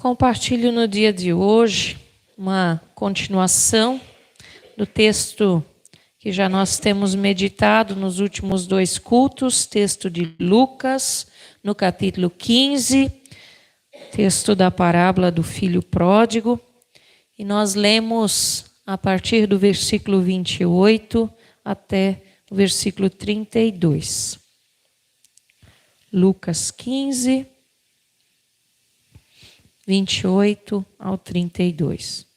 Compartilho no dia de hoje uma continuação do texto que já nós temos meditado nos últimos 2 cultos, texto de Lucas, no capítulo 15, texto da parábola do filho pródigo, e nós lemos a partir do versículo 28 até o versículo 32. Lucas 15, 28 ao 32.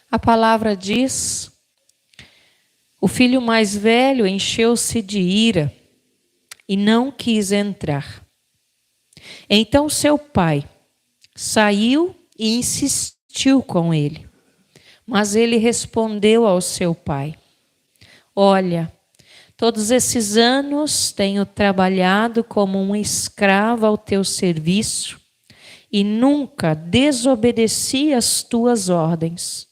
A palavra diz: o filho mais velho encheu-se de ira e não quis entrar. Então seu pai saiu e insistiu com ele. Mas ele respondeu ao seu pai: olha, todos esses anos tenho trabalhado como um escravo ao teu serviço e nunca desobedeci às tuas ordens.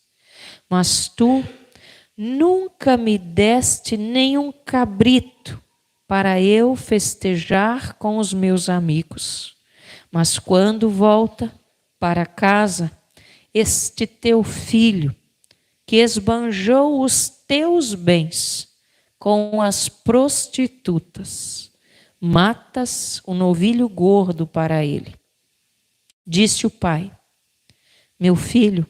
Mas tu nunca me deste nenhum cabrito para eu festejar com os meus amigos. Mas quando volta para casa, este teu filho, que esbanjou os teus bens com as prostitutas, matas um novilho gordo para ele. Disse o pai: meu filho,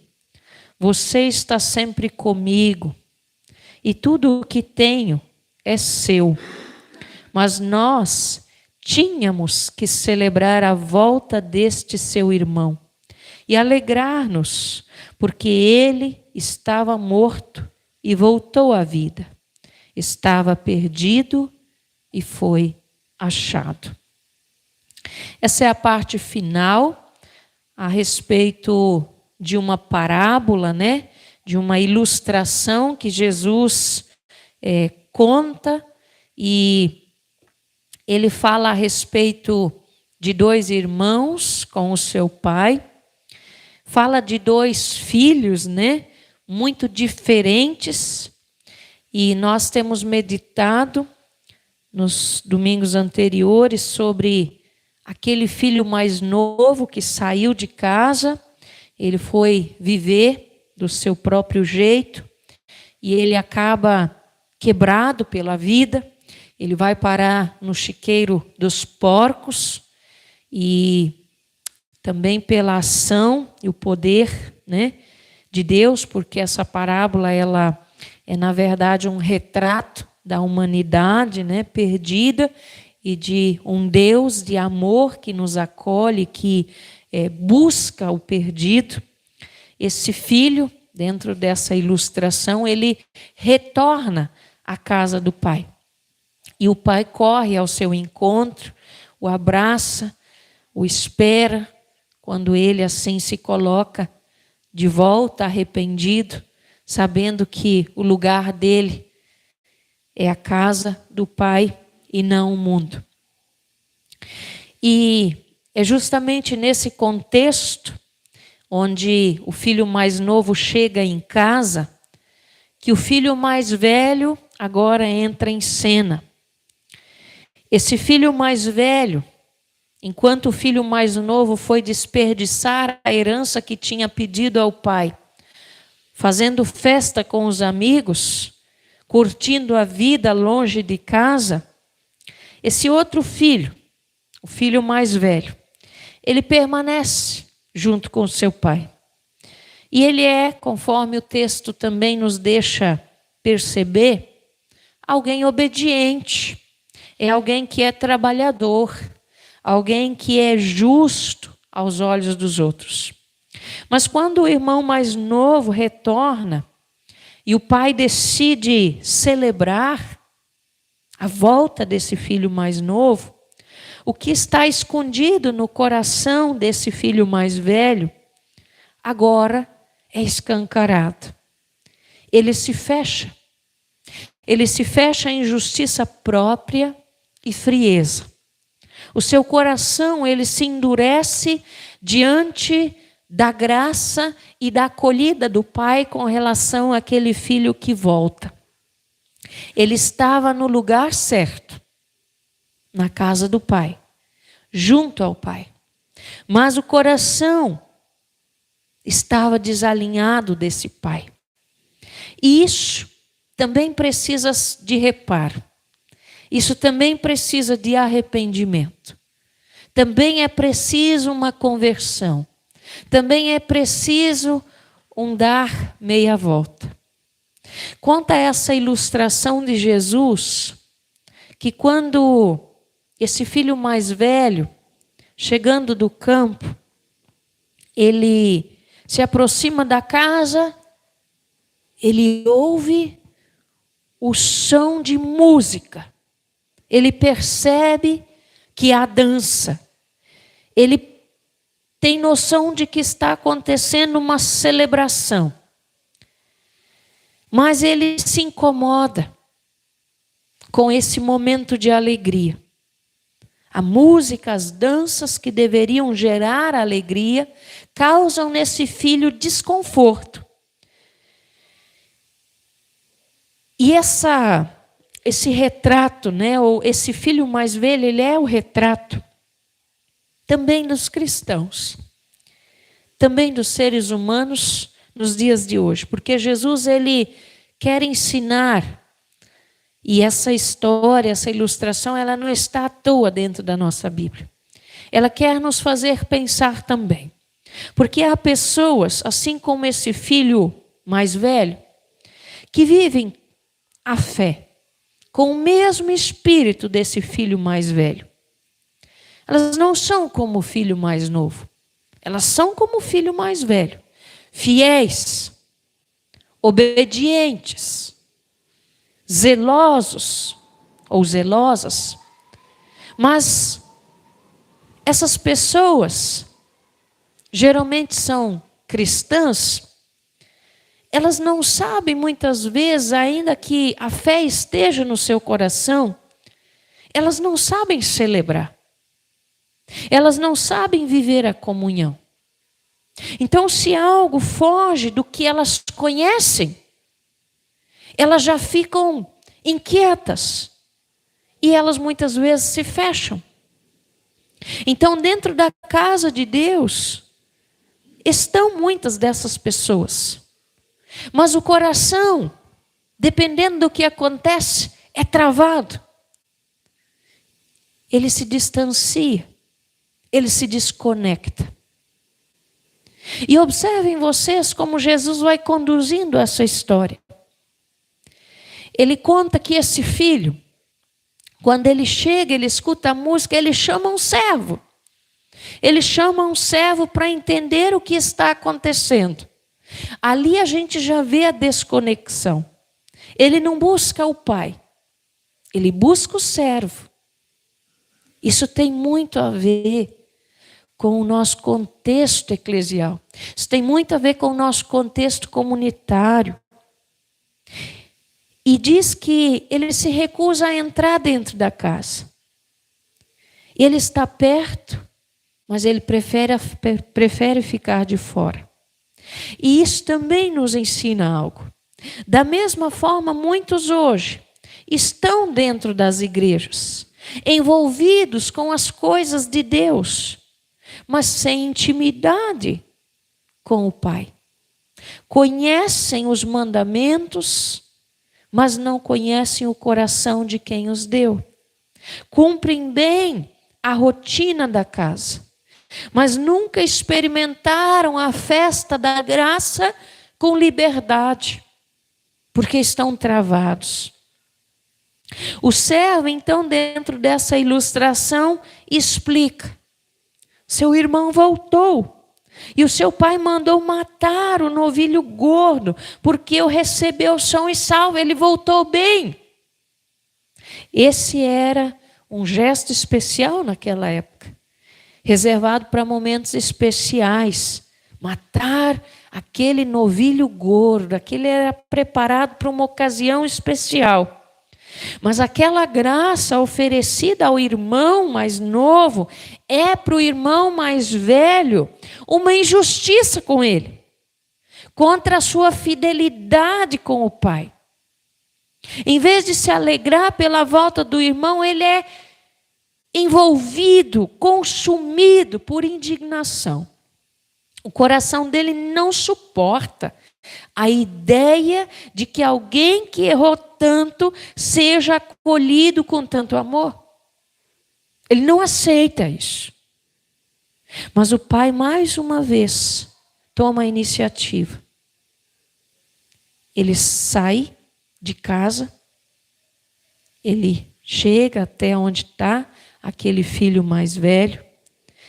você está sempre comigo e tudo o que tenho é seu. Mas nós tínhamos que celebrar a volta deste seu irmão e alegrar-nos, porque ele estava morto e voltou à vida. Estava perdido e foi achado. Essa é a parte final a respeito de uma parábola, né? De uma ilustração que Jesus conta, e ele fala a respeito de 2 irmãos com o seu pai. Fala de 2 filhos, né? Muito diferentes. E nós temos meditado nos domingos anteriores sobre aquele filho mais novo que saiu de casa. Ele foi viver do seu próprio jeito e ele acaba quebrado pela vida. Ele vai parar no chiqueiro dos porcos e também pela ação e o poder, né, de Deus, porque essa parábola ela é, na verdade, um retrato da humanidade, né, perdida, e de um Deus de amor que nos acolhe, que busca o perdido. Esse filho, dentro dessa ilustração, ele retorna à casa do pai. E o pai corre ao seu encontro, o abraça, o espera, quando ele assim se coloca de volta arrependido, sabendo que o lugar dele é a casa do pai e não o mundo. E é justamente nesse contexto, onde o filho mais novo chega em casa, que o filho mais velho agora entra em cena. Esse filho mais velho, enquanto o filho mais novo foi desperdiçar a herança que tinha pedido ao pai, fazendo festa com os amigos, curtindo a vida longe de casa, esse outro filho, o filho mais velho, ele permanece junto com seu pai. E ele é, conforme o texto também nos deixa perceber, alguém obediente, é alguém que é trabalhador, alguém que é justo aos olhos dos outros. Mas quando o irmão mais novo retorna e o pai decide celebrar a volta desse filho mais novo, o que está escondido no coração desse filho mais velho, agora é escancarado. Ele se fecha. Ele se fecha em justiça própria e frieza. O seu coração, ele se endurece diante da graça e da acolhida do pai com relação àquele filho que volta. Ele estava no lugar certo, na casa do pai, junto ao pai. Mas o coração estava desalinhado desse pai. E isso também precisa de reparo. Isso também precisa de arrependimento. Também é preciso uma conversão. Também é preciso um dar meia volta. Conta essa ilustração de Jesus, que quando esse filho mais velho, chegando do campo, ele se aproxima da casa, ele ouve o som de música, ele percebe que há dança, ele tem noção de que está acontecendo uma celebração, mas ele se incomoda com esse momento de alegria. A música, as danças que deveriam gerar alegria, causam nesse filho desconforto. E esse retrato, ou esse filho mais velho, ele é o retrato também dos cristãos, também dos seres humanos nos dias de hoje. Porque Jesus, ele quer ensinar. E essa história, essa ilustração, ela não está à toa dentro da nossa Bíblia. Ela quer nos fazer pensar também. Porque há pessoas, assim como esse filho mais velho, que vivem a fé com o mesmo espírito desse filho mais velho. Elas não são como o filho mais novo. Elas são como o filho mais velho. Fiéis, obedientes, zelosos ou zelosas, mas essas pessoas geralmente são cristãs. Elas não sabem muitas vezes, ainda que a fé esteja no seu coração, elas não sabem celebrar, elas não sabem viver a comunhão. Então, se algo foge do que elas conhecem, elas já ficam inquietas e elas muitas vezes se fecham. Então, dentro da casa de Deus, estão muitas dessas pessoas. Mas o coração, dependendo do que acontece, é travado. Ele se distancia, ele se desconecta. E observem vocês como Jesus vai conduzindo essa história. Ele conta que esse filho, quando ele chega, ele escuta a música, ele chama um servo. Ele chama um servo para entender o que está acontecendo. Ali a gente já vê a desconexão. Ele não busca o pai, ele busca o servo. Isso tem muito a ver com o nosso contexto eclesial. Isso tem muito a ver com o nosso contexto comunitário. E diz que ele se recusa a entrar dentro da casa. Ele está perto, mas ele prefere ficar de fora. E isso também nos ensina algo. Da mesma forma, muitos hoje estão dentro das igrejas, envolvidos com as coisas de Deus, mas sem intimidade com o Pai. Conhecem os mandamentos, mas não conhecem o coração de quem os deu. Cumprem bem a rotina da casa, mas nunca experimentaram a festa da graça com liberdade, porque estão travados. O servo, então, dentro dessa ilustração, explica: seu irmão voltou, e o seu pai mandou matar o novilho gordo, porque o recebeu são e salvo, ele voltou bem. Esse era um gesto especial naquela época, reservado para momentos especiais. Matar aquele novilho gordo, aquele era preparado para uma ocasião especial. Mas aquela graça oferecida ao irmão mais novo é para o irmão mais velho uma injustiça com ele, contra a sua fidelidade com o pai. Em vez de se alegrar pela volta do irmão, ele é envolvido, consumido por indignação. O coração dele não suporta a ideia de que alguém que errou tanto seja acolhido com tanto amor. Ele não aceita isso. Mas o pai, mais uma vez, toma a iniciativa. Ele sai de casa, ele chega até onde está aquele filho mais velho.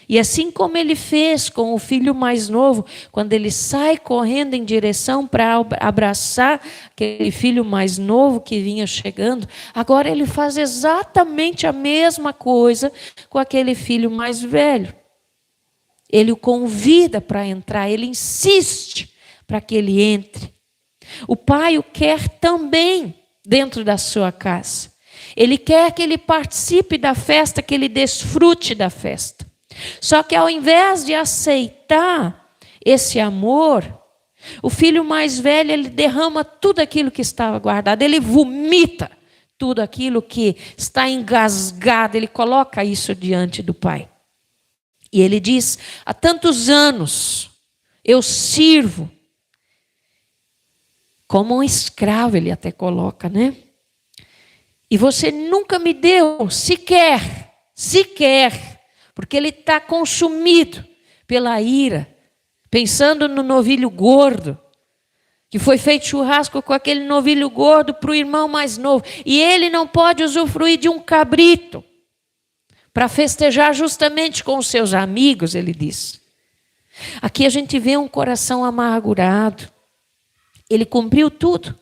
E assim como ele fez com o filho mais novo, quando ele sai correndo em direção para abraçar aquele filho mais novo que vinha chegando, agora ele faz exatamente a mesma coisa com aquele filho mais velho. Ele o convida para entrar, ele insiste para que ele entre. O pai o quer também dentro da sua casa. Ele quer que ele participe da festa, que ele desfrute da festa. Só que ao invés de aceitar esse amor, o filho mais velho, ele derrama tudo aquilo que estava guardado, ele vomita tudo aquilo que está engasgado, ele coloca isso diante do pai. E ele diz: há tantos anos eu sirvo como um escravo, ele até coloca, né? E você nunca me deu sequer, porque ele está consumido pela ira, pensando no novilho gordo, que foi feito churrasco com aquele novilho gordo para o irmão mais novo. E ele não pode usufruir de um cabrito para festejar justamente com os seus amigos, ele diz. Aqui a gente vê um coração amargurado. Ele cumpriu tudo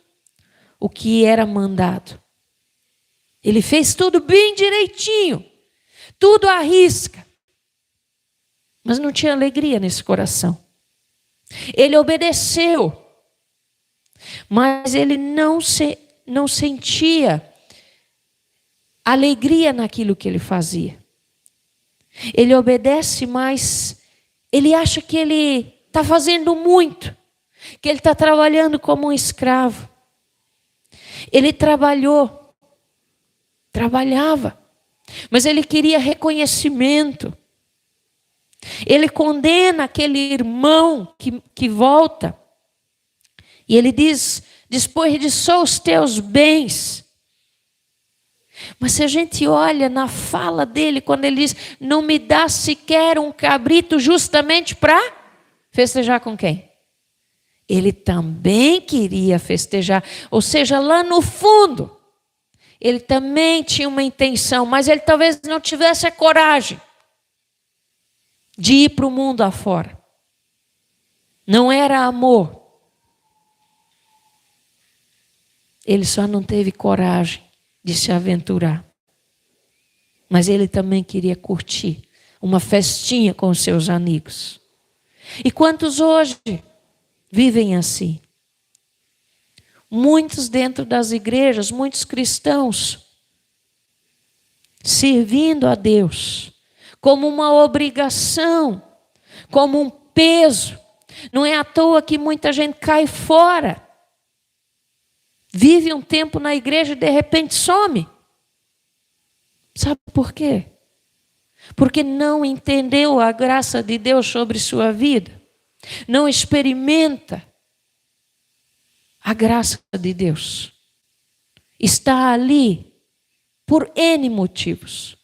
o que era mandado. Ele fez tudo bem direitinho, tudo à risca. Mas não tinha alegria nesse coração. Ele obedeceu, mas ele não sentia alegria naquilo que ele fazia. Ele obedece, mas ele acha que ele está fazendo muito, que ele está trabalhando como um escravo. Ele trabalhava, mas ele queria reconhecimento. Ele condena aquele irmão que volta. E ele diz: desperdiçou os teus bens. Mas se a gente olha na fala dele, quando ele diz: não me dá sequer um cabrito, justamente para festejar com quem? Ele também queria festejar. Ou seja, lá no fundo, ele também tinha uma intenção, mas ele talvez não tivesse a coragem de ir para o mundo afora. Não era amor. Ele só não teve coragem de se aventurar. Mas ele também queria curtir uma festinha com os seus amigos. E quantos hoje vivem assim? Muitos dentro das igrejas, muitos cristãos, servindo a Deus como uma obrigação, como um peso. Não é à toa que muita gente cai fora. Vive um tempo na igreja e de repente some. Sabe por quê? Porque não entendeu a graça de Deus sobre sua vida. Não experimenta a graça de Deus. Está ali por N motivos.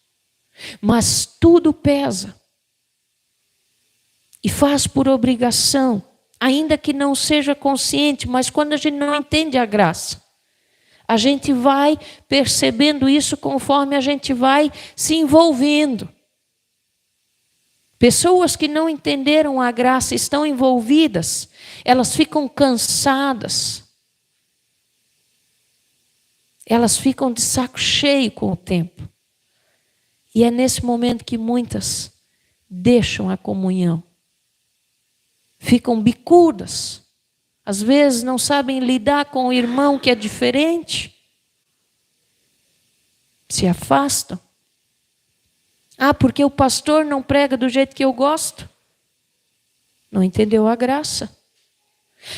Mas tudo pesa. E faz por obrigação. Ainda que não seja consciente, mas quando a gente não entende a graça, a gente vai percebendo isso conforme a gente vai se envolvendo. Pessoas que não entenderam a graça, estão envolvidas, elas ficam cansadas. Elas ficam de saco cheio com o tempo. E é nesse momento que muitas deixam a comunhão. Ficam bicudas. Às vezes não sabem lidar com o irmão que é diferente. se afastam. Ah, porque o pastor não prega do jeito que eu gosto. Não entendeu a graça.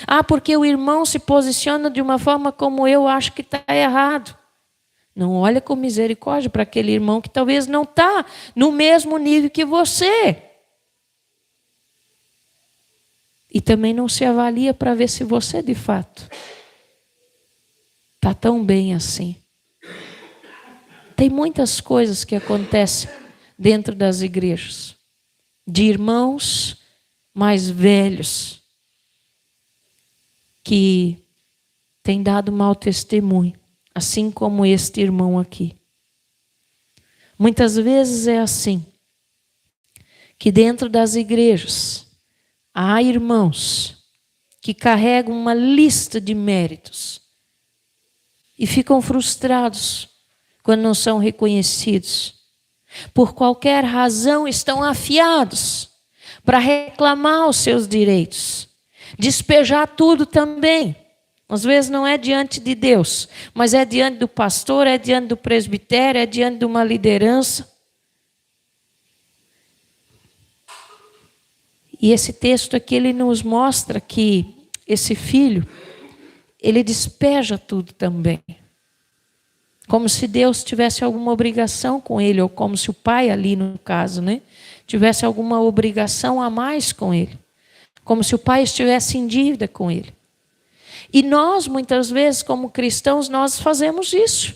Ah, porque o irmão se posiciona de uma forma como eu acho que está errado. Não olha com misericórdia para aquele irmão que talvez não está no mesmo nível que você. E também não se avalia para ver se você de fato está tão bem assim. Tem muitas coisas que acontecem dentro das igrejas, de irmãos mais velhos que têm dado mau testemunho, assim como este irmão aqui. Muitas vezes é assim, que dentro das igrejas há irmãos que carregam uma lista de méritos e ficam frustrados quando não são reconhecidos. Por qualquer razão estão afiados para reclamar os seus direitos, despejar tudo também. Às vezes não é diante de Deus, mas é diante do pastor, é diante do presbitério, é diante de uma liderança. E esse texto aqui, ele nos mostra que esse filho, ele despeja tudo também. Como se Deus tivesse alguma obrigação com ele, ou como se o pai ali, no caso, né, tivesse alguma obrigação a mais com ele. Como se o pai estivesse em dívida com ele. E nós, muitas vezes, como cristãos, nós fazemos isso.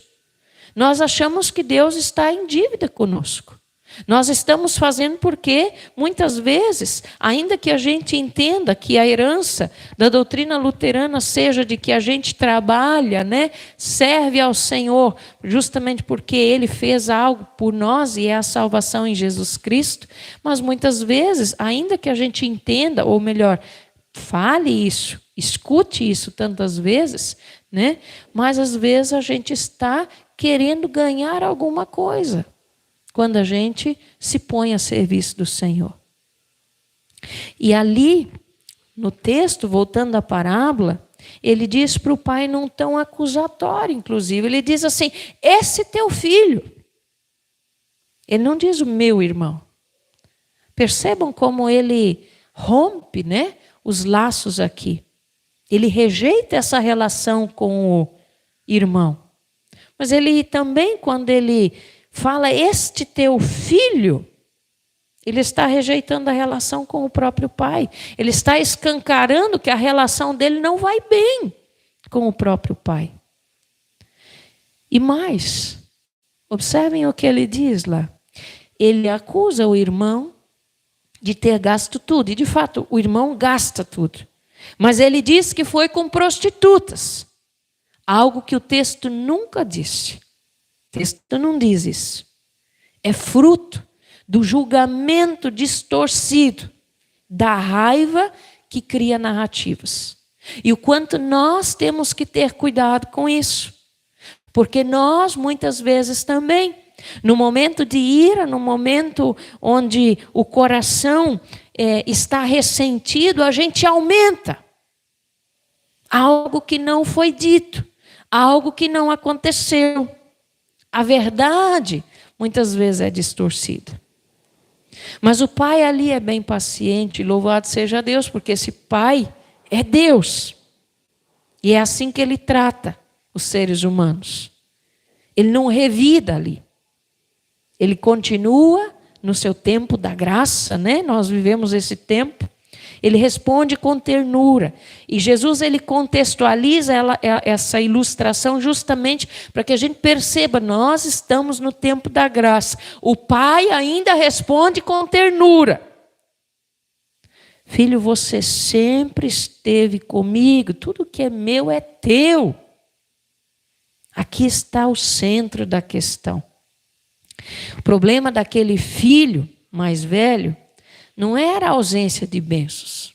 Nós achamos que Deus está em dívida conosco. Nós estamos fazendo porque, muitas vezes, ainda que a gente entenda que a herança da doutrina luterana seja de que a gente trabalha, né, serve ao Senhor, justamente porque Ele fez algo por nós e é a salvação em Jesus Cristo, mas muitas vezes, ainda que a gente entenda, ou melhor, fale isso, escute isso tantas vezes, né, mas às vezes a gente está querendo ganhar alguma coisa quando a gente se põe a serviço do Senhor. E ali, no texto, voltando à parábola, ele diz para o pai num tom acusatório, inclusive. Ele diz assim, esse teu filho. Ele não diz o meu irmão. Percebam como ele rompe, né, os laços aqui. Ele rejeita essa relação com o irmão. Mas ele também, quando ele fala este teu filho, ele está rejeitando a relação com o próprio pai. Ele está escancarando que a relação dele não vai bem com o próprio pai. E mais, observem o que ele diz lá. Ele acusa o irmão de ter gasto tudo. E de fato, o irmão gasta tudo. Mas ele diz que foi com prostitutas. Algo que o texto nunca disse. O texto não diz isso. É fruto do julgamento distorcido, da raiva que cria narrativas. E o quanto nós temos que ter cuidado com isso. Porque nós, muitas vezes também, no momento de ira, no momento onde o coração está ressentido, a gente aumenta algo que não foi dito, algo que não aconteceu. A verdade, muitas vezes, é distorcida. Mas o pai ali é bem paciente, louvado seja Deus, porque esse pai é Deus. E é assim que ele trata os seres humanos. Ele não revida ali. Ele continua no seu tempo da graça, né? Nós vivemos esse tempo. Ele responde com ternura. E Jesus, ele contextualiza essa ilustração justamente para que a gente perceba, nós estamos no tempo da graça. O pai ainda responde com ternura. Filho, você sempre esteve comigo, tudo que é meu é teu. Aqui está o centro da questão. O problema daquele filho mais velho não era a ausência de bênçãos.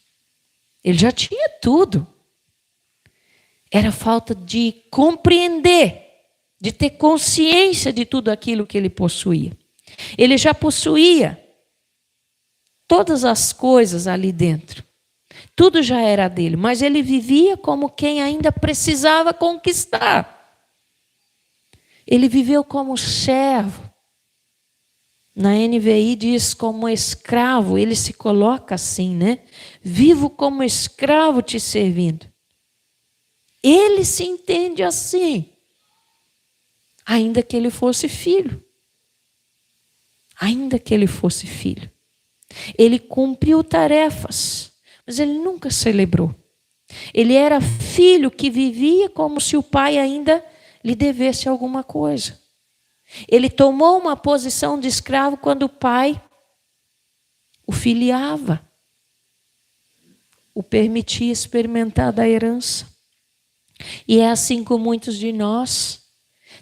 Ele já tinha tudo. Era falta de compreender, de ter consciência de tudo aquilo que ele possuía. Ele já possuía todas as coisas ali dentro. Tudo já era dele, mas ele vivia como quem ainda precisava conquistar. Ele viveu como servo. Na NVI diz como escravo, ele se coloca assim, né? Vivo como escravo te servindo. Ele se entende assim, ainda que ele fosse filho. Ainda que ele fosse filho. Ele cumpriu tarefas, mas ele nunca celebrou. Ele era filho que vivia como se o pai ainda lhe devesse alguma coisa. Ele tomou uma posição de escravo quando o pai o filiava, o permitia experimentar da herança. E é assim com muitos de nós.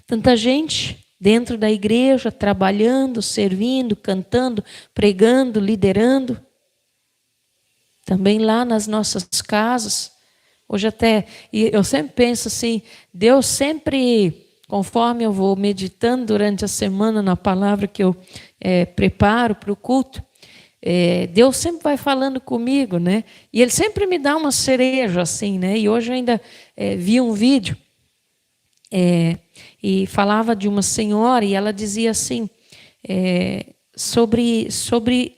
Tanta gente dentro da igreja, trabalhando, servindo, cantando, pregando, liderando. Também lá nas nossas casas. Hoje até, e eu sempre penso assim, Deus sempre, conforme eu vou meditando durante a semana na palavra que eu preparo para o culto, Deus sempre vai falando comigo, né? E Ele sempre me dá uma cereja assim, né? E hoje eu ainda vi um vídeo e falava de uma senhora e ela dizia assim, sobre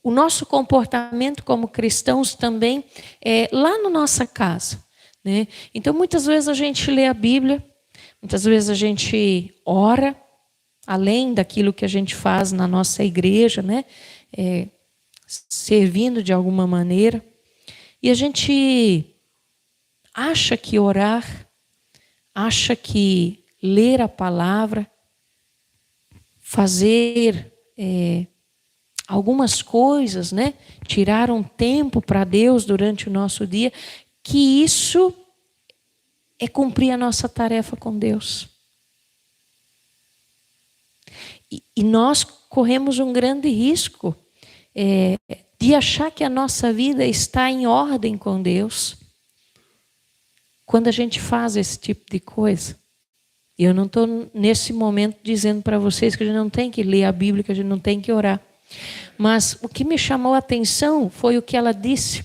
o nosso comportamento como cristãos também lá na nossa casa, né? Então muitas vezes a gente lê a Bíblia, muitas vezes a gente ora, além daquilo que a gente faz na nossa igreja, né? Servindo de alguma maneira, e a gente acha que orar, acha que ler a palavra, fazer algumas coisas, né? Tirar um tempo para Deus durante o nosso dia, que isso é cumprir a nossa tarefa com Deus. E nós corremos um grande risco de achar que a nossa vida está em ordem com Deus quando a gente faz esse tipo de coisa. E eu não estou nesse momento dizendo para vocês que a gente não tem que ler a Bíblia, que a gente não tem que orar. Mas o que me chamou a atenção foi o que ela disse.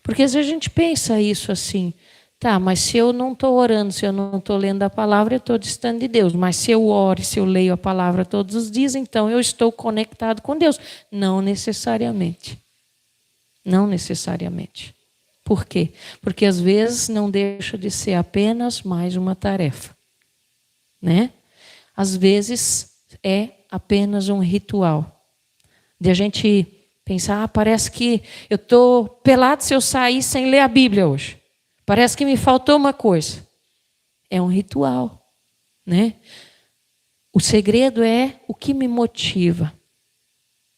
Porque às vezes a gente pensa isso assim, tá, mas se eu não estou orando, se eu não estou lendo a palavra, eu estou distante de Deus. Mas se eu oro, se eu leio a palavra todos os dias, então eu estou conectado com Deus. Não necessariamente. Não necessariamente. Por quê? Porque às vezes não deixa de ser apenas mais uma tarefa, né? Às vezes é apenas um ritual. De a gente pensar, parece que eu estou pelado se eu sair sem ler a Bíblia hoje. Parece que me faltou uma coisa. É um ritual, né? O segredo é o que me motiva.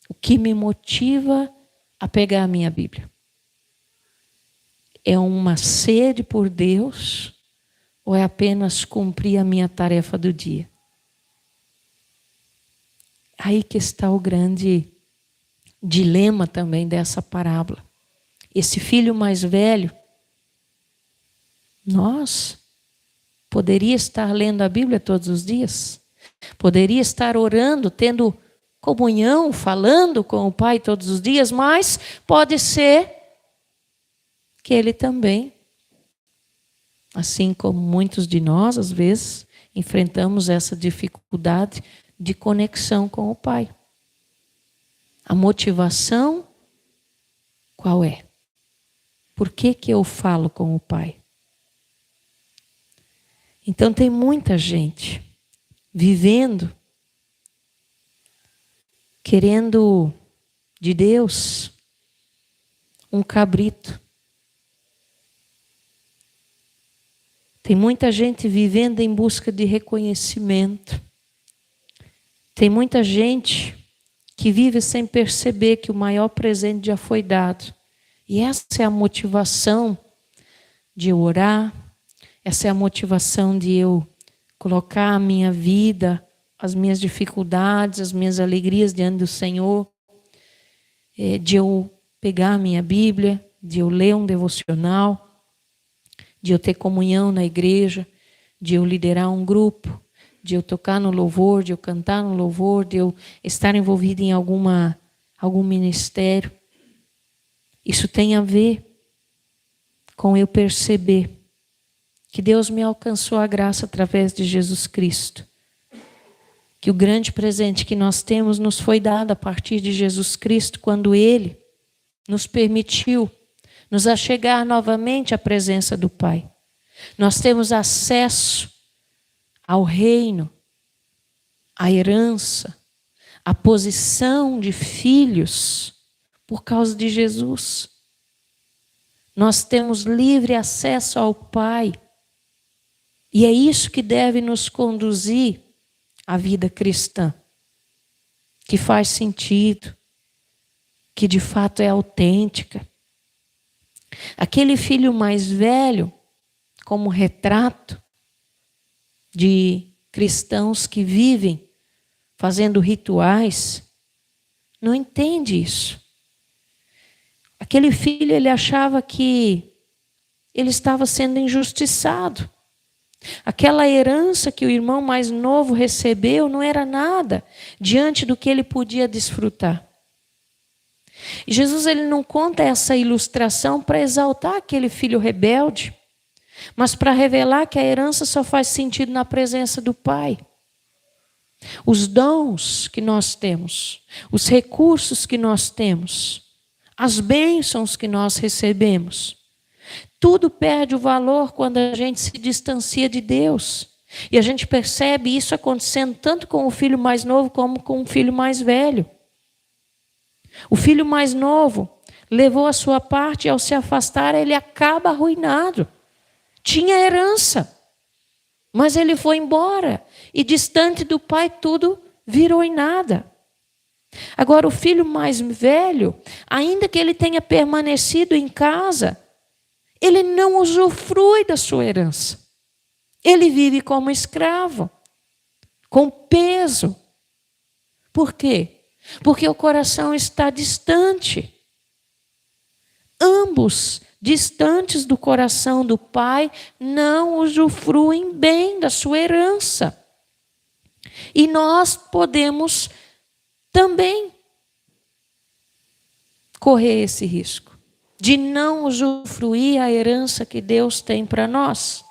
O que me motiva a pegar a minha Bíblia. É uma sede por Deus ou é apenas cumprir a minha tarefa do dia? Aí que está o grande dilema também dessa parábola. Esse filho mais velho, poderia estar lendo a Bíblia todos os dias? Poderia estar orando, tendo comunhão, falando com o Pai todos os dias, mas pode ser que ele também, assim como muitos de nós, às vezes, enfrentamos essa dificuldade de conexão com o Pai. A motivação, qual é? Por que eu falo com o Pai? Então tem muita gente vivendo, querendo de Deus um cabrito. Tem muita gente vivendo em busca de reconhecimento. Tem muita gente que vive sem perceber que o maior presente já foi dado. E essa é a motivação de eu orar, essa é a motivação de eu colocar a minha vida, as minhas dificuldades, as minhas alegrias diante do Senhor, de eu pegar a minha Bíblia, de eu ler um devocional, de eu ter comunhão na igreja, de eu liderar um grupo, de eu tocar no louvor, de eu cantar no louvor, de eu estar envolvido em algum ministério. Isso tem a ver com eu perceber que Deus me alcançou a graça através de Jesus Cristo que o grande presente que nós temos nos foi dado a partir de Jesus Cristo, quando Ele nos permitiu nos achegar novamente à presença do Pai. Nós temos acesso ao reino, à herança, à posição de filhos por causa de Jesus. Nós temos livre acesso ao Pai. E é isso que deve nos conduzir à vida cristã, que faz sentido, que de fato é autêntica. Aquele filho mais velho, como retrato de cristãos que vivem fazendo rituais, não entende isso. Aquele filho, ele achava que ele estava sendo injustiçado. Aquela herança que o irmão mais novo recebeu não era nada diante do que ele podia desfrutar. E Jesus, ele não conta essa ilustração para exaltar aquele filho rebelde, mas para revelar que a herança só faz sentido na presença do Pai. Os dons que nós temos, os recursos que nós temos, as bênçãos que nós recebemos, tudo perde o valor quando a gente se distancia de Deus. E a gente percebe isso acontecendo tanto com o filho mais novo como com o filho mais velho. O filho mais novo levou a sua parte e ao se afastar ele acaba arruinado. Tinha herança, mas ele foi embora e distante do pai tudo virou em nada. Agora o filho mais velho, ainda que ele tenha permanecido em casa, ele não usufrui da sua herança. Ele vive como escravo, com peso. Por quê? Porque o coração está distante. Ambos, distantes do coração do Pai, não usufruem bem da sua herança. E nós podemos também correr esse risco de não usufruir a herança que Deus tem para nós.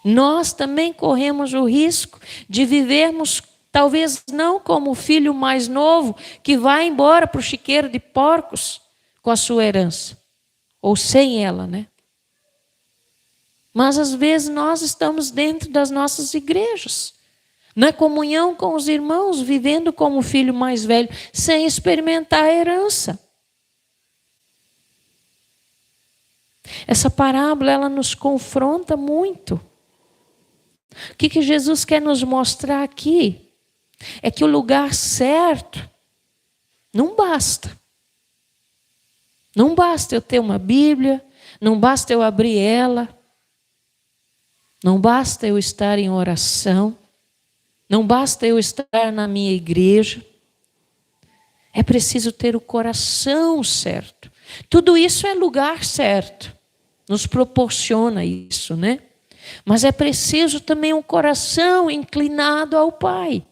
Nós também corremos o risco de vivermos, talvez não como o filho mais novo que vai embora para o chiqueiro de porcos com a sua herança, ou sem ela, né? Mas às vezes nós estamos dentro das nossas igrejas, na comunhão com os irmãos, vivendo como o filho mais velho, sem experimentar a herança. Essa parábola, ela nos confronta muito. O que Jesus quer nos mostrar aqui é que o lugar certo não basta. Não basta eu ter uma Bíblia, não basta eu abrir ela, não basta eu estar em oração, não basta eu estar na minha igreja. É preciso ter o coração certo. Tudo isso é lugar certo, nos proporciona isso, né? Mas é preciso também um coração inclinado ao Pai.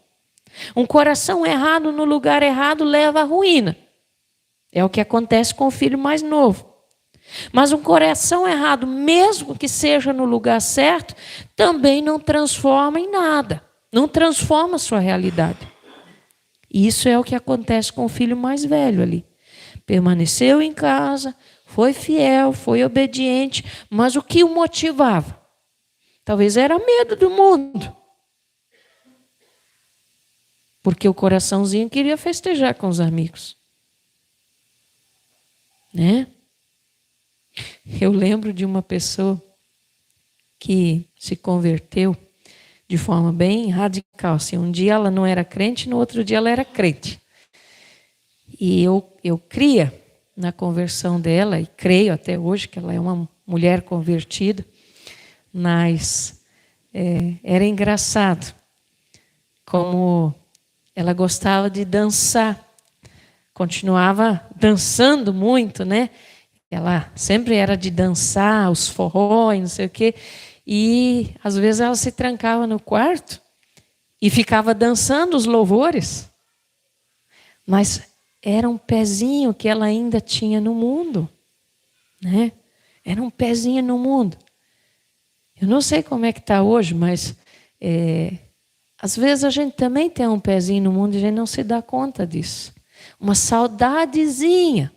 Um coração errado no lugar errado leva à ruína. É o que acontece com o filho mais novo. Mas um coração errado, mesmo que seja no lugar certo, também não transforma em nada. Não transforma a sua realidade. E isso é o que acontece com o filho mais velho ali. Permaneceu em casa, foi fiel, foi obediente, mas o que o motivava? Talvez era medo do mundo. Porque o coraçãozinho queria festejar com os amigos. Né? Eu lembro de uma pessoa que se converteu de forma bem radical. Assim, um dia ela não era crente, no outro dia ela era crente. E eu cria na conversão dela, e creio até hoje que ela é uma mulher convertida, mas era engraçado como ela gostava de dançar. Continuava dançando muito, né? Ela sempre era de dançar, os forró e não sei o quê. E às vezes ela se trancava no quarto e ficava dançando os louvores. Mas era um pezinho que ela ainda tinha no mundo, né? Era um pezinho no mundo. Eu não sei como é que está hoje, mas Às vezes a gente também tem um pezinho no mundo e a gente não se dá conta disso. Uma saudadezinha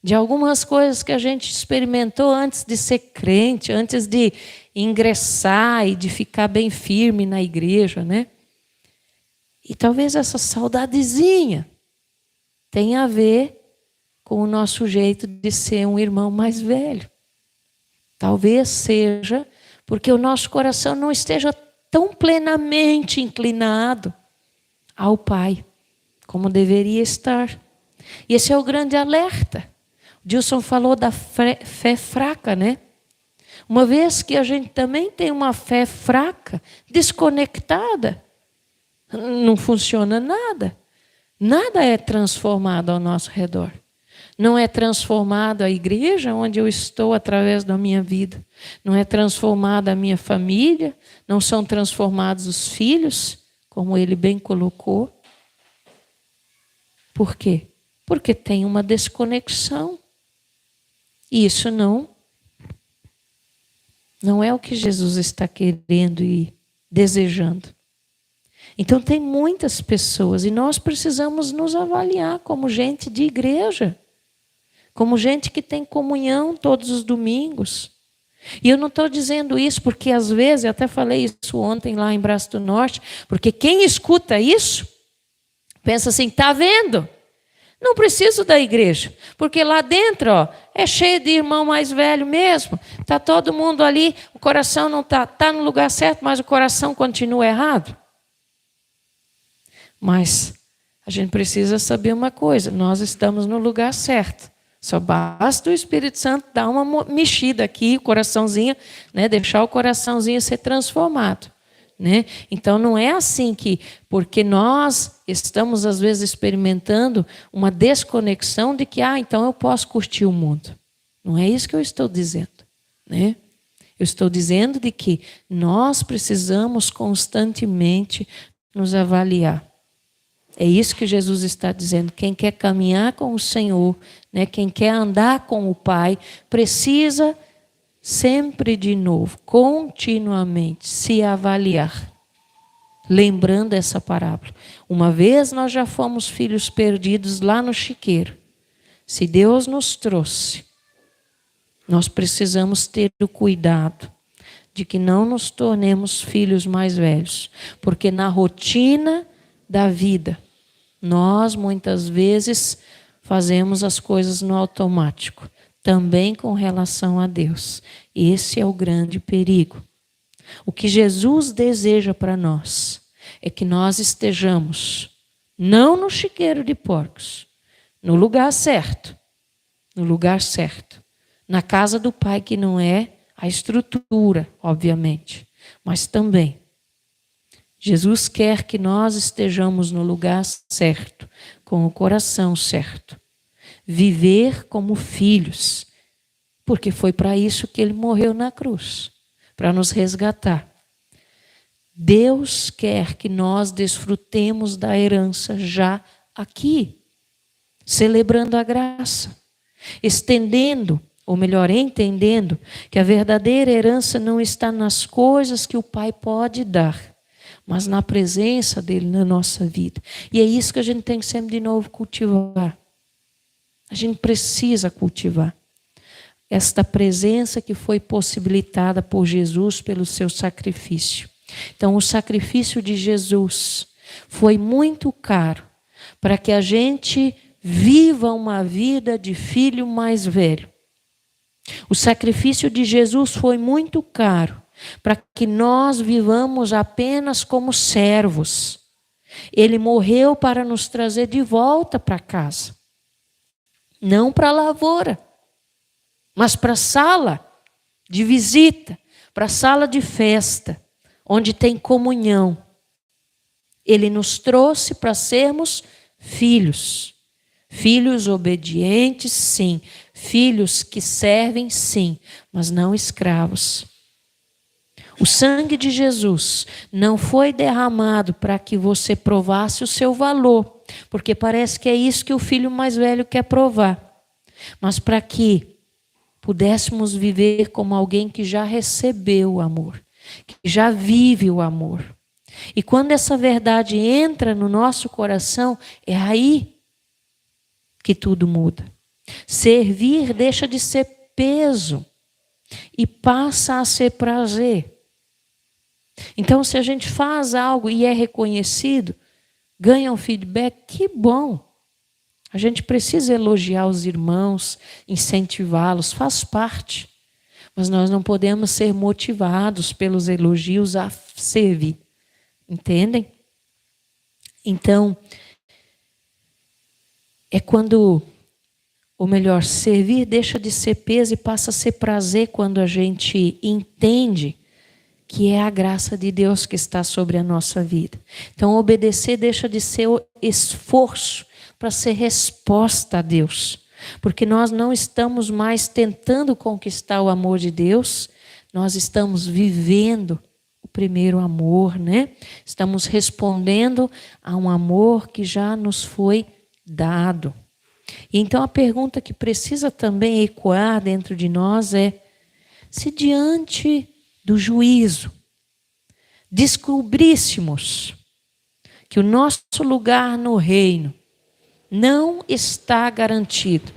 de algumas coisas que a gente experimentou antes de ser crente, antes de ingressar e de ficar bem firme na igreja, né? E talvez essa saudadezinha tenha a ver com o nosso jeito de ser um irmão mais velho. Talvez seja porque o nosso coração não esteja tão plenamente inclinado ao Pai como deveria estar. E esse é o grande alerta. O Dilson falou da fé fraca, né? Uma vez que a gente também tem uma fé fraca, desconectada, não funciona nada. Nada é transformado ao nosso redor. Não é transformada a igreja onde eu estou através da minha vida. Não é transformada a minha família. Não são transformados os filhos, como ele bem colocou. Por quê? Porque tem uma desconexão. E isso não é o que Jesus está querendo e desejando. Então tem muitas pessoas e nós precisamos nos avaliar como gente de igreja. Como gente que tem comunhão todos os domingos. E eu não estou dizendo isso porque às vezes, eu até falei isso ontem lá em Braço do Norte, porque quem escuta isso, pensa assim, está vendo? Não preciso da igreja, porque lá dentro é cheio de irmão mais velho mesmo. Está todo mundo ali, o coração não está no lugar certo, mas o coração continua errado. Mas a gente precisa saber uma coisa, nós estamos no lugar certo. Só basta o Espírito Santo dar uma mexida aqui, o coraçãozinho, né, deixar o coraçãozinho ser transformado. Né? Então não é assim que, porque nós estamos às vezes experimentando uma desconexão de que, então eu posso curtir o mundo. Não é isso que eu estou dizendo. Né? Eu estou dizendo de que nós precisamos constantemente nos avaliar. É isso que Jesus está dizendo. Quem quer caminhar com o Senhor, né, quem quer andar com o Pai, precisa sempre de novo, continuamente, se avaliar. Lembrando essa parábola. Uma vez nós já fomos filhos perdidos lá no chiqueiro. Se Deus nos trouxe, nós precisamos ter o cuidado de que não nos tornemos filhos mais velhos. Porque na rotina da vida, nós muitas vezes fazemos as coisas no automático, também com relação a Deus. Esse é o grande perigo. O que Jesus deseja para nós é que nós estejamos não no chiqueiro de porcos, no lugar certo, na casa do Pai, que não é a estrutura, obviamente, mas também Jesus quer que nós estejamos no lugar certo, com o coração certo. Viver como filhos, porque foi para isso que ele morreu na cruz, para nos resgatar. Deus quer que nós desfrutemos da herança já aqui, celebrando a graça, estendendo, ou melhor, entendendo que a verdadeira herança não está nas coisas que o Pai pode dar, mas na presença dele na nossa vida. E é isso que a gente tem que sempre de novo cultivar. A gente precisa cultivar esta presença que foi possibilitada por Jesus pelo seu sacrifício. Então, o sacrifício de Jesus foi muito caro para que a gente viva uma vida de filho mais velho. O sacrifício de Jesus foi muito caro para que nós vivamos apenas como servos. Ele morreu para nos trazer de volta para casa. Não para a lavoura, mas para a sala de visita, para a sala de festa, onde tem comunhão. Ele nos trouxe para sermos filhos. Filhos obedientes, sim. Filhos que servem, sim, mas não escravos. O sangue de Jesus não foi derramado para que você provasse o seu valor, porque parece que é isso que o filho mais velho quer provar, mas para que pudéssemos viver como alguém que já recebeu o amor, que já vive o amor. E quando essa verdade entra no nosso coração, é aí que tudo muda. Servir deixa de ser peso e passa a ser prazer. Então, se a gente faz algo e é reconhecido, ganha um feedback, que bom. A gente precisa elogiar os irmãos, incentivá-los, faz parte. Mas nós não podemos ser motivados pelos elogios a servir. Entendem? Então, é quando, ou melhor, servir deixa de ser peso e passa a ser prazer quando a gente entende que é a graça de Deus que está sobre a nossa vida. Então, obedecer deixa de ser o esforço para ser resposta a Deus. Porque nós não estamos mais tentando conquistar o amor de Deus, nós estamos vivendo o primeiro amor, né? Estamos respondendo a um amor que já nos foi dado. E então a pergunta que precisa também ecoar dentro de nós é: se diante do juízo descobríssemos que o nosso lugar no reino não está garantido,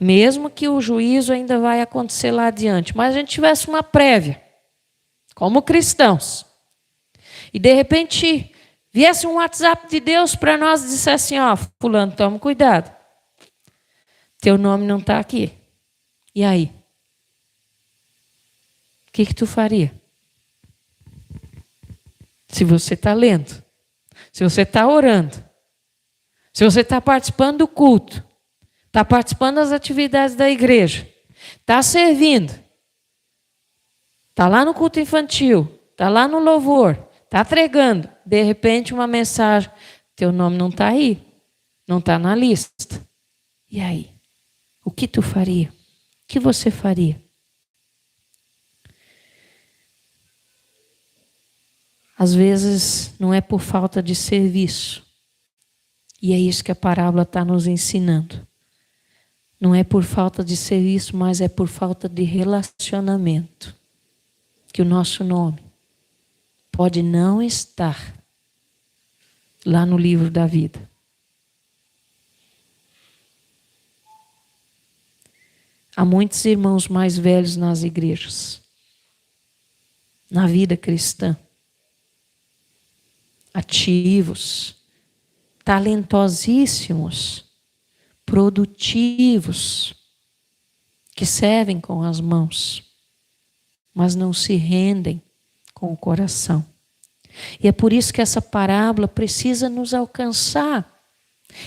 mesmo que o juízo ainda vai acontecer lá adiante, mas a gente tivesse uma prévia, como cristãos, e de repente viesse um WhatsApp de Deus para nós e dissesse assim: ó, fulano, toma cuidado, teu nome não está aqui. E aí? O que tu faria? Se você está lendo, se você está orando, se você está participando do culto, está participando das atividades da igreja, está servindo, está lá no culto infantil, está lá no louvor, está pregando, de repente uma mensagem: teu nome não está aí, não está na lista. E aí? O que tu faria? O que você faria? Às vezes não é por falta de serviço. E é isso que a parábola está nos ensinando. Não é por falta de serviço, mas é por falta de relacionamento. Que o nosso nome pode não estar lá no livro da vida. Há muitos irmãos mais velhos nas igrejas, na vida cristã, ativos, talentosíssimos, produtivos, que servem com as mãos, mas não se rendem com o coração. E é por isso que essa parábola precisa nos alcançar.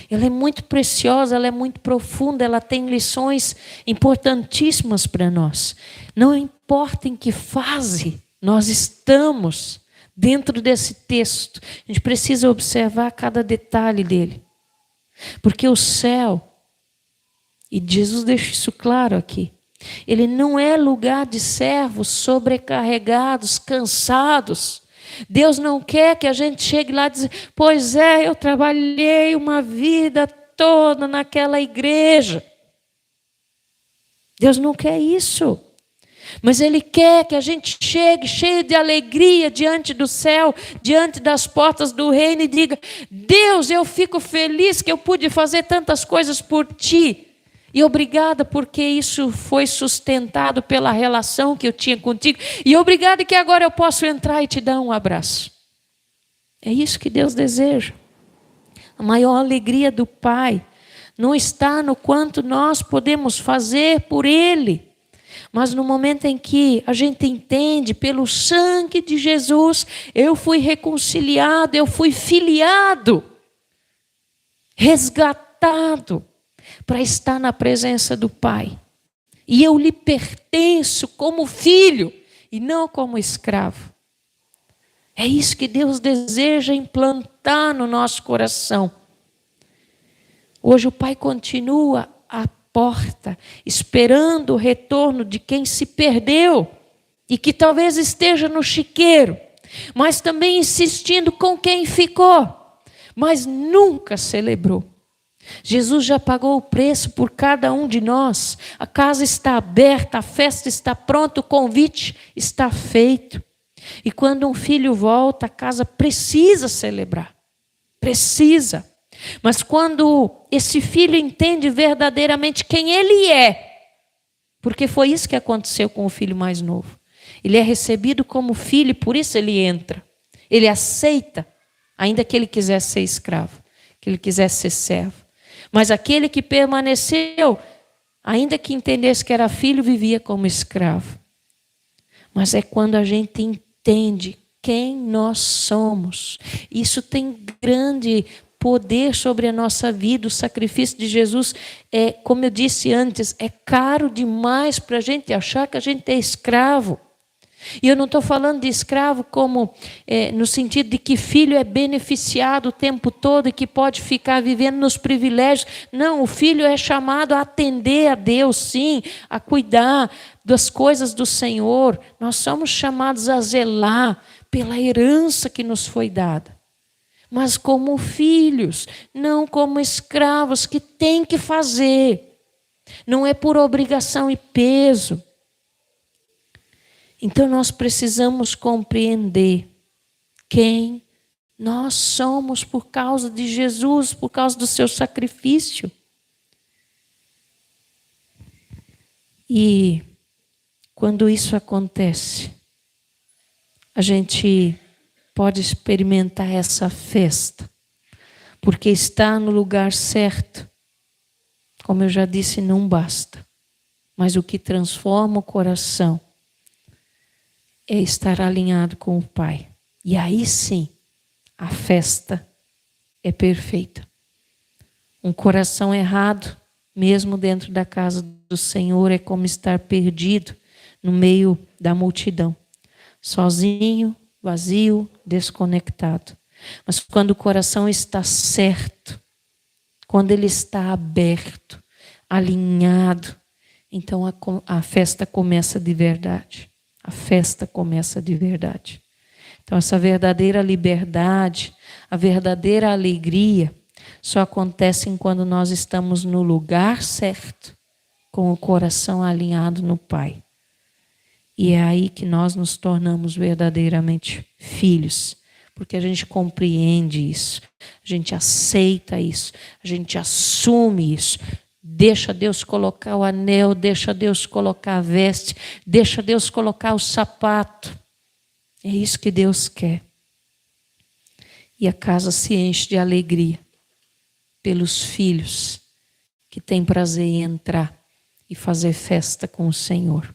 Ela é muito preciosa, ela é muito profunda, ela tem lições importantíssimas para nós. Não importa em que fase nós estamos dentro desse texto, a gente precisa observar cada detalhe dele. Porque o céu, e Jesus deixa isso claro aqui, ele não é lugar de servos sobrecarregados, cansados. Deus não quer que a gente chegue lá e diga: pois é, eu trabalhei uma vida toda naquela igreja. Deus não quer isso. Mas Ele quer que a gente chegue cheio de alegria diante do céu, diante das portas do reino e diga: Deus, eu fico feliz que eu pude fazer tantas coisas por Ti. E obrigada porque isso foi sustentado pela relação que eu tinha contigo. E obrigada que agora eu posso entrar e te dar um abraço. É isso que Deus deseja. A maior alegria do Pai não está no quanto nós podemos fazer por Ele, mas no momento em que a gente entende, pelo sangue de Jesus, eu fui reconciliado, eu fui filiado, resgatado, para estar na presença do Pai. E eu lhe pertenço como filho e não como escravo. É isso que Deus deseja implantar no nosso coração. Hoje o Pai continua à porta, esperando o retorno de quem se perdeu e que talvez esteja no chiqueiro, mas também insistindo com quem ficou, mas nunca celebrou. Jesus já pagou o preço por cada um de nós. A casa está aberta, a festa está pronta, o convite está feito. E quando um filho volta, a casa precisa celebrar. Precisa. Mas quando esse filho entende verdadeiramente quem ele é, porque foi isso que aconteceu com o filho mais novo. Ele é recebido como filho e por isso ele entra. Ele aceita, ainda que ele quisesse ser escravo, que ele quisesse ser servo. Mas aquele que permaneceu, ainda que entendesse que era filho, vivia como escravo. Mas é quando a gente entende quem nós somos. Isso tem grande poder sobre a nossa vida. O sacrifício de Jesus é, como eu disse antes, é caro demais para a gente achar que a gente é escravo. E eu não estou falando de escravo como no sentido de que filho é beneficiado o tempo todo e que pode ficar vivendo nos privilégios. Não, o filho é chamado a atender a Deus, sim, a cuidar das coisas do Senhor. Nós somos chamados a zelar pela herança que nos foi dada. Mas como filhos, não como escravos que têm que fazer. Não é por obrigação e peso. Então nós precisamos compreender quem nós somos por causa de Jesus, por causa do seu sacrifício. E quando isso acontece, a gente pode experimentar essa festa, porque está no lugar certo. Como eu já disse, não basta. Mas o que transforma o coração é estar alinhado com o Pai. E aí sim, a festa é perfeita. Um coração errado, mesmo dentro da casa do Senhor, é como estar perdido no meio da multidão. Sozinho, vazio, desconectado. Mas quando o coração está certo, quando ele está aberto, alinhado, então a festa começa de verdade. A festa começa de verdade. Então essa verdadeira liberdade, a verdadeira alegria, só acontecem quando nós estamos no lugar certo, com o coração alinhado no Pai. E é aí que nós nos tornamos verdadeiramente filhos, porque a gente compreende isso, a gente aceita isso, a gente assume isso. Deixa Deus colocar o anel, deixa Deus colocar a veste, deixa Deus colocar o sapato. É isso que Deus quer. E a casa se enche de alegria pelos filhos que têm prazer em entrar e fazer festa com o Senhor.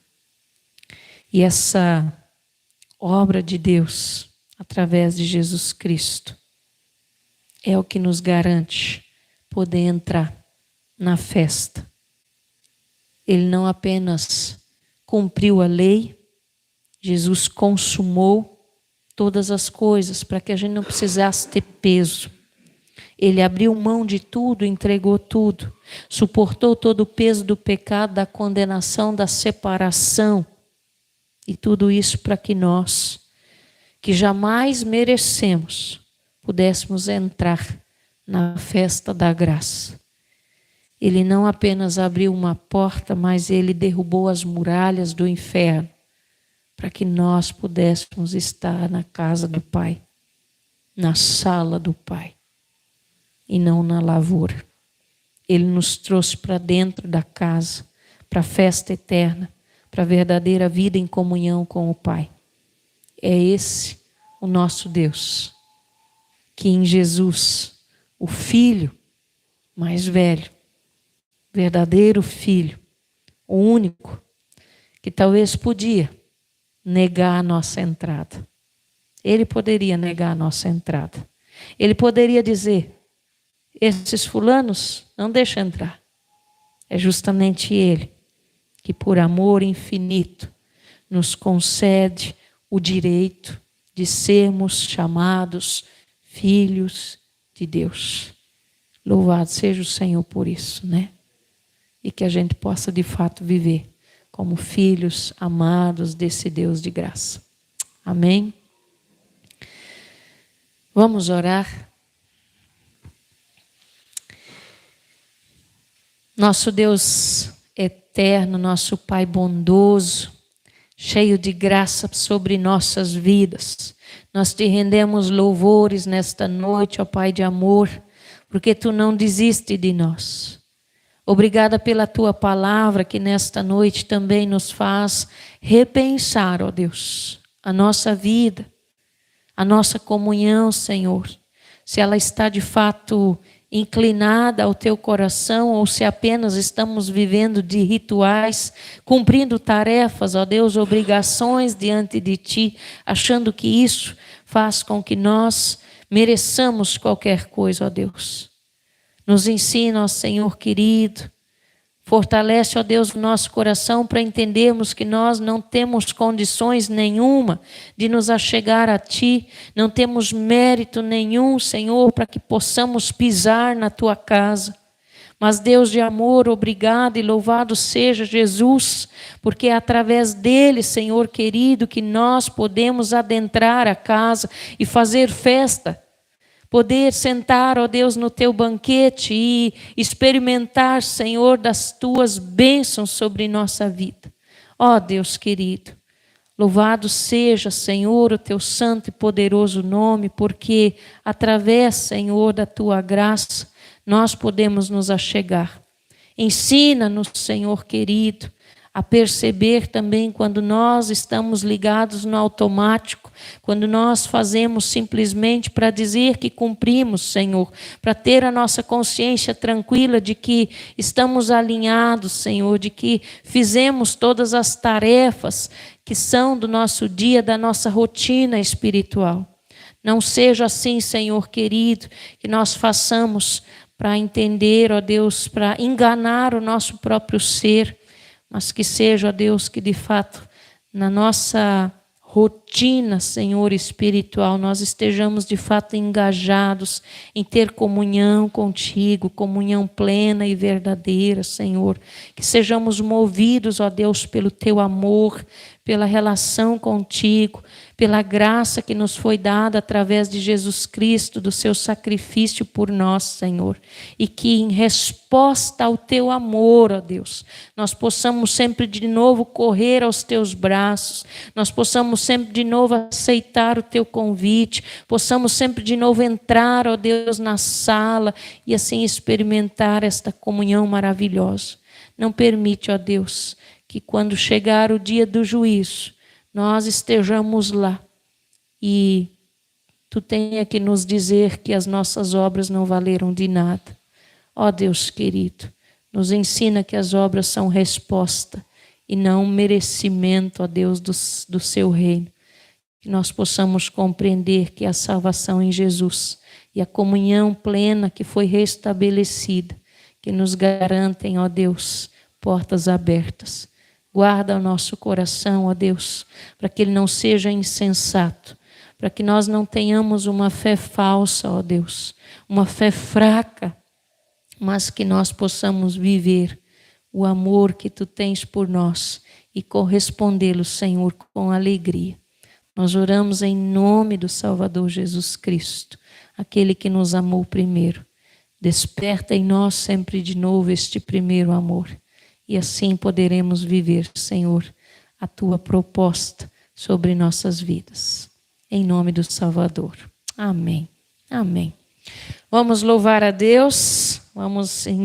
E essa obra de Deus, através de Jesus Cristo, é o que nos garante poder entrar na festa. Ele não apenas cumpriu a lei, Jesus consumou todas as coisas para que a gente não precisasse ter peso. Ele abriu mão de tudo, entregou tudo, suportou todo o peso do pecado, da condenação, da separação. E tudo isso para que nós, que jamais merecemos, pudéssemos entrar na festa da graça. Ele não apenas abriu uma porta, mas ele derrubou as muralhas do inferno, para que nós pudéssemos estar na casa do Pai, na sala do Pai, e não na lavoura. Ele nos trouxe para dentro da casa, para a festa eterna, para a verdadeira vida em comunhão com o Pai. É esse o nosso Deus, que em Jesus, o Filho mais velho, verdadeiro Filho, o único, que talvez podia negar a nossa entrada. Ele poderia negar a nossa entrada. Ele poderia dizer, esses fulanos não deixa entrar. É justamente Ele que por amor infinito nos concede o direito de sermos chamados filhos de Deus. Louvado seja o Senhor por isso, né? E que a gente possa de fato viver como filhos amados desse Deus de graça. Amém? Vamos orar. Nosso Deus eterno, nosso Pai bondoso, cheio de graça sobre nossas vidas. Nós te rendemos louvores nesta noite, ó Pai de amor, porque tu não desiste de nós. Obrigada pela tua palavra que nesta noite também nos faz repensar, ó Deus, a nossa vida, a nossa comunhão, Senhor. Se ela está de fato inclinada ao teu coração ou se apenas estamos vivendo de rituais, cumprindo tarefas, ó Deus, obrigações diante de ti, achando que isso faz com que nós mereçamos qualquer coisa, ó Deus. Nos ensina, ó Senhor querido, fortalece, ó Deus, o nosso coração para entendermos que nós não temos condições nenhuma de nos achegar a Ti, não temos mérito nenhum, Senhor, para que possamos pisar na Tua casa. Mas Deus de amor, obrigado e louvado seja Jesus, porque é através dele, Senhor querido, que nós podemos adentrar a casa e fazer festa. Poder sentar, ó Deus, no teu banquete e experimentar, Senhor, das tuas bênçãos sobre nossa vida. Ó Deus querido, louvado seja, Senhor, o teu santo e poderoso nome, porque através, Senhor, da tua graça, nós podemos nos achegar. Ensina-nos, Senhor querido, a perceber também quando nós estamos ligados no automático, quando nós fazemos simplesmente para dizer que cumprimos, Senhor, para ter a nossa consciência tranquila de que estamos alinhados, Senhor, de que fizemos todas as tarefas que são do nosso dia, da nossa rotina espiritual. Não seja assim, Senhor querido, que nós façamos para entender, ó Deus, para enganar o nosso próprio ser, mas que seja, ó Deus, que de fato na nossa rotina, Senhor, espiritual, nós estejamos de fato engajados em ter comunhão contigo, comunhão plena e verdadeira, Senhor. Que sejamos movidos, ó Deus, pelo teu amor, pela relação contigo, pela graça que nos foi dada através de Jesus Cristo, do seu sacrifício por nós, Senhor. E que em resposta ao teu amor, ó Deus, nós possamos sempre de novo correr aos teus braços, nós possamos sempre de novo aceitar o teu convite, possamos sempre de novo entrar, ó Deus, na sala e assim experimentar esta comunhão maravilhosa. Não permite, ó Deus, que quando chegar o dia do juízo, nós estejamos lá e tu tenha que nos dizer que as nossas obras não valeram de nada. Ó Deus querido, nos ensina que as obras são resposta e não merecimento, ó Deus, do seu reino. Que nós possamos compreender que a salvação em Jesus e a comunhão plena que foi restabelecida, que nos garantem, ó Deus, portas abertas. Guarda o nosso coração, ó Deus, para que ele não seja insensato, para que nós não tenhamos uma fé falsa, ó Deus, uma fé fraca, mas que nós possamos viver o amor que tu tens por nós e correspondê-lo, Senhor, com alegria. Nós oramos em nome do Salvador Jesus Cristo, aquele que nos amou primeiro. Desperta em nós sempre de novo este primeiro amor. E assim poderemos viver, Senhor, a tua proposta sobre nossas vidas. Em nome do Salvador. Amém. Amém. Vamos louvar a Deus. Vamos